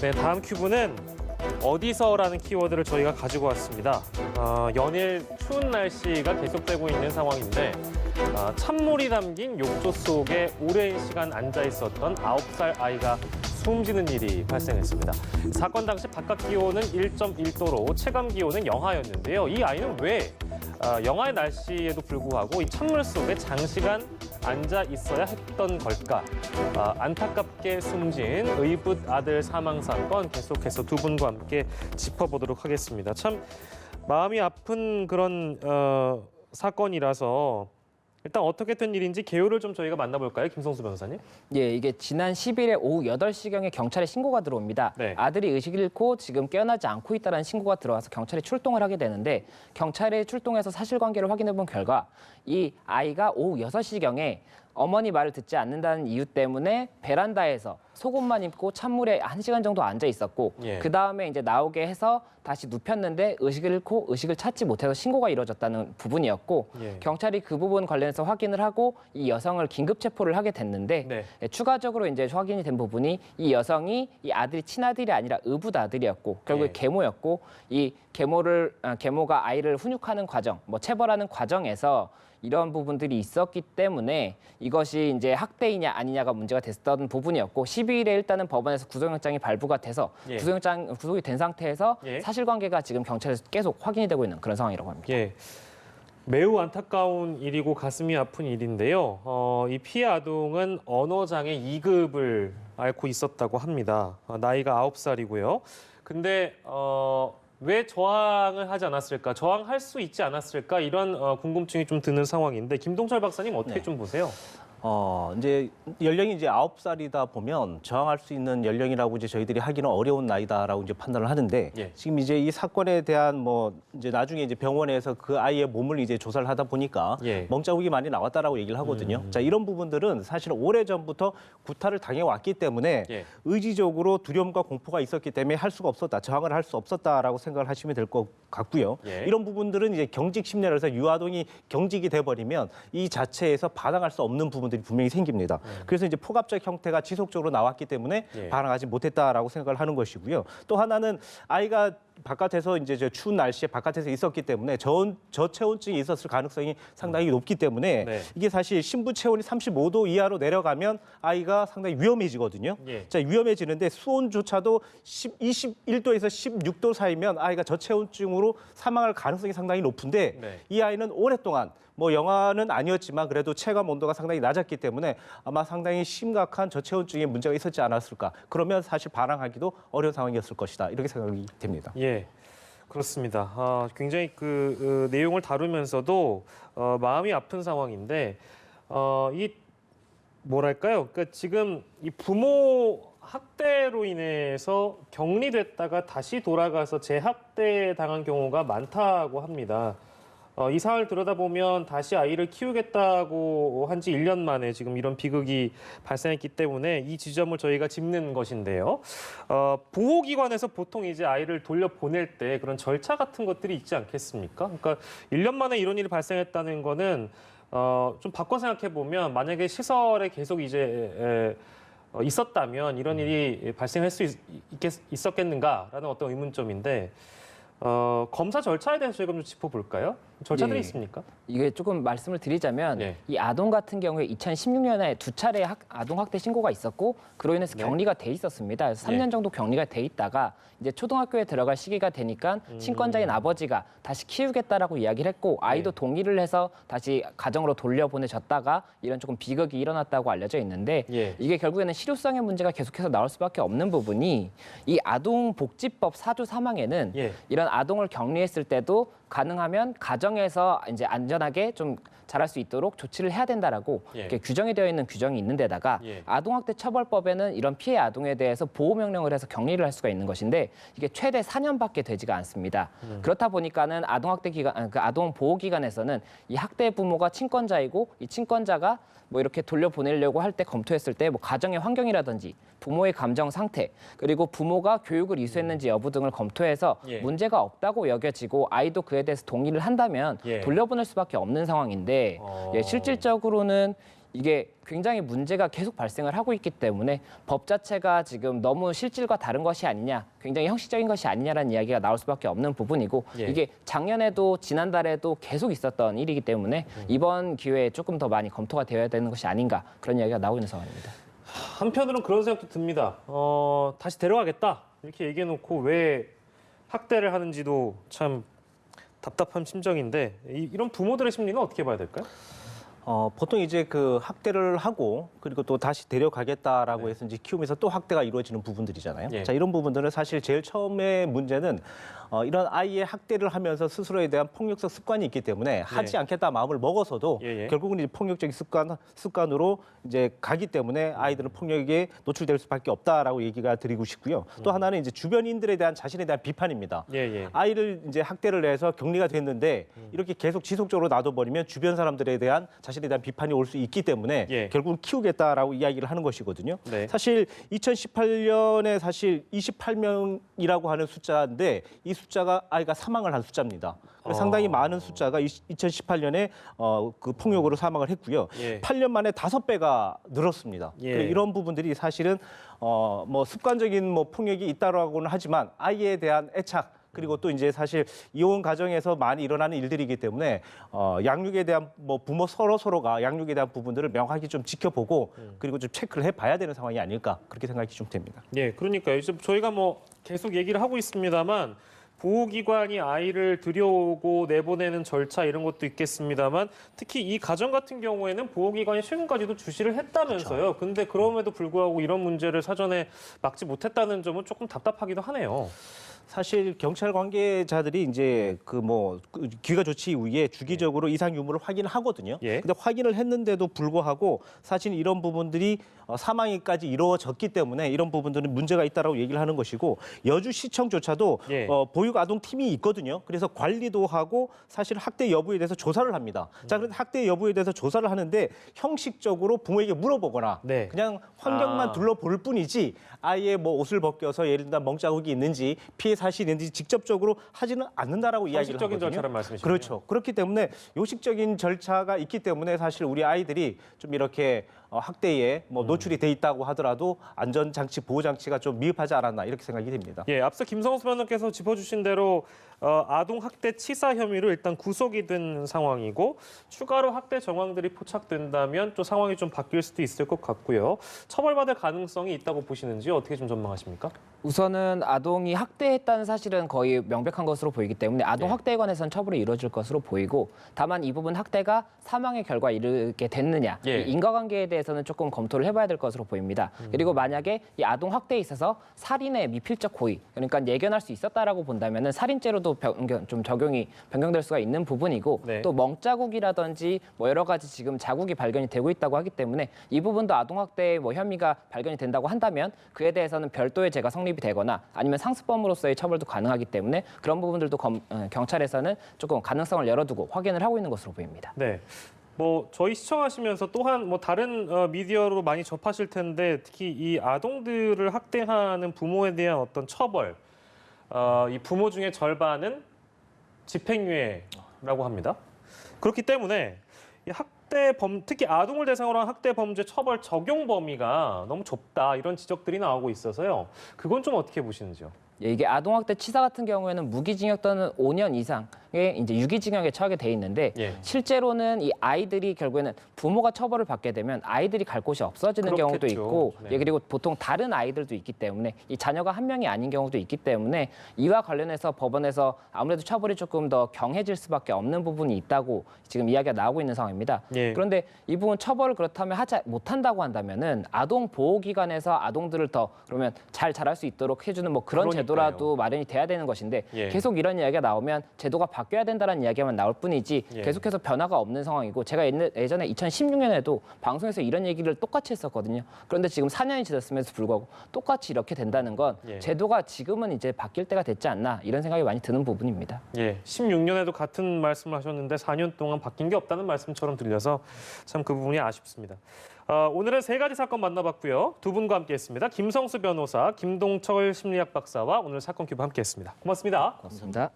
네, 다음 큐브는 어디서라는 키워드를 저희가 가지고 왔습니다. 연일 추운 날씨가 계속되고 있는 상황인데 찬물이 담긴 욕조 속에 오랜 시간 앉아 있었던 9살 아이가 숨지는 일이 발생했습니다. 사건 당시 바깥 기온은 1.1도로 체감 기온은 영하였는데요. 이 아이는 왜 영하의 날씨에도 불구하고 이 찬물 속에 장시간 앉아 있어야 했던 걸까? 안타깝게 숨진 의붓 아들 사망 사건 계속해서 두 분과 함께 짚어보도록 하겠습니다. 참 마음이 아픈 그런 사건이라서 일단 어떻게 된 일인지 개요를 좀 저희가 만나볼까요? 김성수 변호사님. 예, 이게 지난 10일에 오후 8시경에 경찰에 신고가 들어옵니다. 네. 아들이 의식을 잃고 지금 깨어나지 않고 있다는 신고가 들어와서 경찰이 출동을 하게 되는데 경찰이 출동해서 사실관계를 확인해 본 결과 이 아이가 오후 6시경에 어머니 말을 듣지 않는다는 이유 때문에 베란다에서 속옷만 입고 찬물에 1시간 정도 앉아 있었고 예. 그다음에 이제 나오게 해서 다시 눕혔는데 의식을 잃고 의식을 찾지 못해서 신고가 이루어졌다는 부분이었고 예. 경찰이 그 부분 관련해서 확인을 하고 이 여성을 긴급 체포를 하게 됐는데 네. 추가적으로 이제 확인이 된 부분이 이 여성이 이 아들이 친아들이 아니라 의붓 아들이었고 결국에 예. 계모였고 이 계모가 아이를 훈육하는 과정, 뭐 체벌하는 과정에서 이런 부분들이 있었기 때문에 이것이 이제 학대이냐 아니냐가 문제가 됐던 부분이었고 12일에 일단은 법원에서 구속영장이 발부가 돼서 예. 구속이 된 상태에서 예. 사실관계가 지금 경찰에서 계속 확인이 되고 있는 그런 상황이라고 합니다. 예. 매우 안타까운 일이고 가슴이 아픈 일인데요. 이 피해 아동은 언어장애 2급을 앓고 있었다고 합니다. 나이가 9살이고요. 근데 왜 저항을 하지 않았을까? 저항할 수 있지 않았을까? 이런 궁금증이 좀 드는 상황인데 김동철 박사님 어떻게 네. 좀 보세요? 이제 연령이 이제 9살이다 보면 저항할 수 있는 연령이라고 이제 저희들이 하기는 어려운 나이다라고 이제 판단을 하는데 예. 지금 이제 이 사건에 대한 뭐 이제 나중에 이제 병원에서 그 아이의 몸을 이제 조사를 하다 보니까 예. 멍자국이 많이 나왔다라고 얘기를 하거든요. 자, 이런 부분들은 사실 오래전부터 구타를 당해왔기 때문에 예. 의지적으로 두려움과 공포가 있었기 때문에 할 수가 없었다, 저항을 할 수 없었다라고 생각을 하시면 될 것 같고요. 예. 이런 부분들은 이제 경직 심리라서 유아동이 경직이 돼버리면 이 자체에서 반항할 수 없는 부분들이 분명히 생깁니다. 그래서 이제 포갑적 형태가 지속적으로 나왔기 때문에 예. 반항하지 못했다라고 생각을 하는 것이고요. 또 하나는 아이가 바깥에서 이제 저 추운 날씨에 바깥에서 있었기 때문에 저체온증이 있었을 가능성이 상당히 높기 때문에 네. 이게 사실 신부 체온이 35도 이하로 내려가면 아이가 상당히 위험해지거든요. 예. 자, 위험해지는데 수온조차도 21도에서 16도 사이면 아이가 저체온증으로 사망할 가능성이 상당히 높은데 네. 이 아이는 오랫동안 뭐 영하는 아니었지만 그래도 체감 온도가 상당히 낮았기 때문에 아마 상당히 심각한 저체온증의 문제가 있었지 않았을까. 그러면 사실 반항하기도 어려운 상황이었을 것이다. 이렇게 생각이 됩니다. 예, 그렇습니다. 굉장히 그 내용을 다루면서도 마음이 아픈 상황인데 이 뭐랄까요? 그러니까 지금 이 부모 학대로 인해서 격리됐다가 다시 돌아가서 재학대 당한 경우가 많다고 합니다. 이 사안을 들여다보면 다시 아이를 키우겠다고 한 지 1년 만에 지금 이런 비극이 발생했기 때문에 이 지점을 저희가 짚는 것인데요. 보호기관에서 보통 이제 아이를 돌려보낼 때 그런 절차 같은 것들이 있지 않겠습니까? 그러니까 1년 만에 이런 일이 발생했다는 거는 좀 바꿔 생각해 보면 만약에 시설에 계속 이제 있었다면 이런 일이 발생할 수 있었겠는가라는 어떤 의문점인데 검사 절차에 대해서 저희가 좀 짚어볼까요? 절차들이 예. 있습니까? 이게 조금 말씀을 드리자면 네. 이 아동 같은 경우에 2016년에 2차례 아동 학대 신고가 있었고 그로 인해서 네. 격리가 돼 있었습니다. 그래서 3년 정도 격리가 돼 있다가 이제 초등학교에 들어갈 시기가 되니까 친권자인 아버지가 다시 키우겠다라고 이야기를 했고 아이도 네. 동의를 해서 다시 가정으로 돌려보내졌다가 이런 조금 비극이 일어났다고 알려져 있는데 예. 이게 결국에는 실효성의 문제가 계속해서 나올 수밖에 없는 부분이 이 아동복지법 4조 3항에는 예. 이런 아동을 격리했을 때도 가능하면 가정에서 이제 안전하게 좀 자랄 수 있도록 조치를 해야 된다라고 예. 이렇게 규정이 되어 있는 규정이 있는 데다가 예. 아동학대 처벌법에는 이런 피해 아동에 대해서 보호 명령을 해서 격리를 할 수가 있는 것인데 이게 최대 4년밖에 되지가 않습니다. 그렇다 보니까는 그 아동 보호 기관에서는 이 학대 부모가 친권자이고 이 친권자가 뭐 이렇게 돌려보내려고 할 때 검토했을 때 뭐 가정의 환경이라든지 부모의 감정 상태 그리고 부모가 교육을 이수했는지 여부 등을 검토해서 예. 문제가 없다고 여겨지고 아이도 그에 대해서 동의를 한다면 예. 돌려보낼 수밖에 없는 상황인데 어. 예, 실질적으로는 이게 굉장히 문제가 계속 발생을 하고 있기 때문에 법 자체가 지금 너무 실질과 다른 것이 아니냐, 굉장히 형식적인 것이 아니냐라는 이야기가 나올 수밖에 없는 부분이고 예. 이게 작년에도 지난달에도 계속 있었던 일이기 때문에 이번 기회에 조금 더 많이 검토가 되어야 되는 것이 아닌가 그런 이야기가 나오고 있는 상황입니다. 한편으로는 그런 생각도 듭니다. 다시 데려가겠다 이렇게 얘기해놓고 왜 학대를 하는지도 참 답답한 심정인데 이런 부모들의 심리는 어떻게 봐야 될까요? 보통 이제 그 학대를 하고 그리고 또 다시 데려가겠다라고 해서 이제 키우면서 또 학대가 이루어지는 부분들이잖아요. 예. 자, 이런 부분들은 사실 제일 처음에 문제는 이런 아이의 학대를 하면서 스스로에 대한 폭력적 습관이 있기 때문에 하지 않겠다 마음을 먹어서도 예, 예. 결국은 이제 폭력적인 습관으로 이제 가기 때문에 아이들은 폭력에 노출될 수밖에 없다라고 얘기가 드리고 싶고요. 또 하나는 이제 주변인들에 대한 자신에 대한 비판입니다. 예, 예. 아이를 이제 학대를 해서 격리가 됐는데 이렇게 계속 지속적으로 놔둬버리면 주변 사람들에 대한 자신에 대한 비판이 올 수 있기 때문에 예. 결국은 키우겠다라고 이야기를 하는 것이거든요. 네. 사실 2018년에 사실 28명이라고 하는 숫자인데 이 숫자가 아이가 사망을 한 숫자입니다. 그래서 상당히 많은 숫자가 2018년에 그 폭력으로 사망을 했고요. 예. 8년 만에 5배가 늘었습니다. 예. 그래서 이런 부분들이 사실은 뭐 습관적인 뭐 폭력이 있다라고는 하지만 아이에 대한 애착 그리고 또 이제 사실 이혼 가정에서 많이 일어나는 일들이기 때문에 양육에 대한 뭐 부모 서로가 양육에 대한 부분들을 명확히 좀 지켜보고 그리고 좀 체크를 해봐야 되는 상황이 아닐까 그렇게 생각이 좀 됩니다. 예, 그러니까요. 이제 저희가 뭐 계속 얘기를 하고 있습니다만 보호기관이 아이를 들여오고 내보내는 절차 이런 것도 있겠습니다만 특히 이 가정 같은 경우에는 보호기관이 최근까지도 주시를 했다면서요. 근데 그럼에도 불구하고 이런 문제를 사전에 막지 못했다는 점은 조금 답답하기도 하네요. 사실 경찰 관계자들이 이제 그 귀가 조치 이후에 주기적으로 이상 유무를 확인하거든요. 예. 근데 확인을 했는데도 불구하고 사실 이런 부분들이 사망까지 이루어졌기 때문에 이런 부분들은 문제가 있다라고 얘기를 하는 것이고 여주시청조차도 예. 보육 아동 팀이 있거든요. 그래서 관리도 하고 사실 학대 여부에 대해서 조사를 합니다. 자, 그런데 학대 여부에 대해서 조사를 하는데 형식적으로 부모에게 물어보거나 네. 그냥 환경만 아. 둘러볼 뿐이지 아예 뭐 옷을 벗겨서 예를 들면 멍자국이 있는지 피해 사실이 있는지 직접적으로 하지는 않는다라고 이야기를 하거든요. 형식적인 절차란 말씀이시죠? 그렇죠. 그렇기 때문에 요식적인 절차가 있기 때문에 사실 우리 아이들이 좀 이렇게 학대에 뭐 노출이 돼 있다고 하더라도 안전장치, 보호장치가 좀 미흡하지 않았나 이렇게 생각이 됩니다. 예, 앞서 김성수 변호사께서 짚어주신 대로 아동 학대 치사 혐의로 일단 구속이 된 상황이고 추가로 학대 정황들이 포착된다면 또 상황이 좀 바뀔 수도 있을 것 같고요. 처벌받을 가능성이 있다고 보시는지 어떻게 좀 전망하십니까? 우선은 아동이 학대했다는 사실은 거의 명백한 것으로 보이기 때문에 아동 예. 학대에 관해서는 처벌이 이루어질 것으로 보이고 다만 이 부분 학대가 사망의 결과에 이르게 됐느냐 예. 이 인과관계에 대해서는 조금 검토를 해봐야 될 것으로 보입니다. 그리고 만약에 이 아동 학대에 있어서 살인의 미필적 고의 그러니까 예견할 수 있었다라고 본다면은 살인죄로도 좀 변경될 수가 있는 부분이고 네. 또 멍자국이라든지 뭐 여러 가지 지금 자국이 발견이 되고 있다고 하기 때문에 이 부분도 아동 학대의 뭐 혐의가 발견이 된다고 한다면 그에 대해서는 별도의 죄가 성립이 되거나 아니면 상습범으로서의 처벌도 가능하기 때문에 그런 부분들도 경찰에서는 조금 가능성을 열어두고 확인을 하고 있는 것으로 보입니다. 네. 뭐 저희 시청하시면서 또한 뭐 다른 미디어로 많이 접하실 텐데 특히 이 아동들을 학대하는 부모에 대한 어떤 처벌, 이 부모 중에 절반은 집행유예라고 합니다. 그렇기 때문에 이 특히 아동을 대상으로 한 학대 범죄 처벌 적용 범위가 너무 좁다 이런 지적들이 나오고 있어서요. 그건 좀 어떻게 보시는지요? 예, 이게 아동학대 치사 같은 경우에는 무기징역 또는 5년 이상의 이제 유기징역에 처하게 돼 있는데 예. 실제로는 이 아이들이 결국에는 부모가 처벌을 받게 되면 아이들이 갈 곳이 없어지는 경우도 그렇겠죠. 있고 네. 예, 그리고 보통 다른 아이들도 있기 때문에 이 자녀가 한 명이 아닌 경우도 있기 때문에 이와 관련해서 법원에서 아무래도 처벌이 조금 더 경해질 수밖에 없는 부분이 있다고 지금 이야기가 나오고 있는 상황입니다. 예. 그런데 이 부분 처벌을 그렇다면 하지 못한다고 한다면은 아동 보호기관에서 아동들을 더 그러면 잘 자랄 수 있도록 해주는 뭐 그런 그러니까요. 제도라도 마련이 돼야 되는 것인데 예. 계속 이런 이야기가 나오면 제도가 바뀌어야 된다는 이야기만 나올 뿐이지 예. 계속해서 변화가 없는 상황이고 제가 예전에 2016년에도 방송에서 이런 얘기를 똑같이 했었거든요. 그런데 지금 4년이 지났음에도 불구하고 똑같이 이렇게 된다는 건 예. 제도가 지금은 이제 바뀔 때가 됐지 않나 이런 생각이 많이 드는 부분입니다. 예, 16년에도 같은 말씀을 하셨는데 4년 동안 바뀐 게 없다는 말씀처럼 들려서 참 그 부분이 아쉽습니다. 오늘은 세 가지 사건 만나봤고요. 두 분과 함께했습니다. 김성수 변호사, 김동철 심리학 박사와 오늘 사건 큐브 함께했습니다. 고맙습니다. 고맙습니다.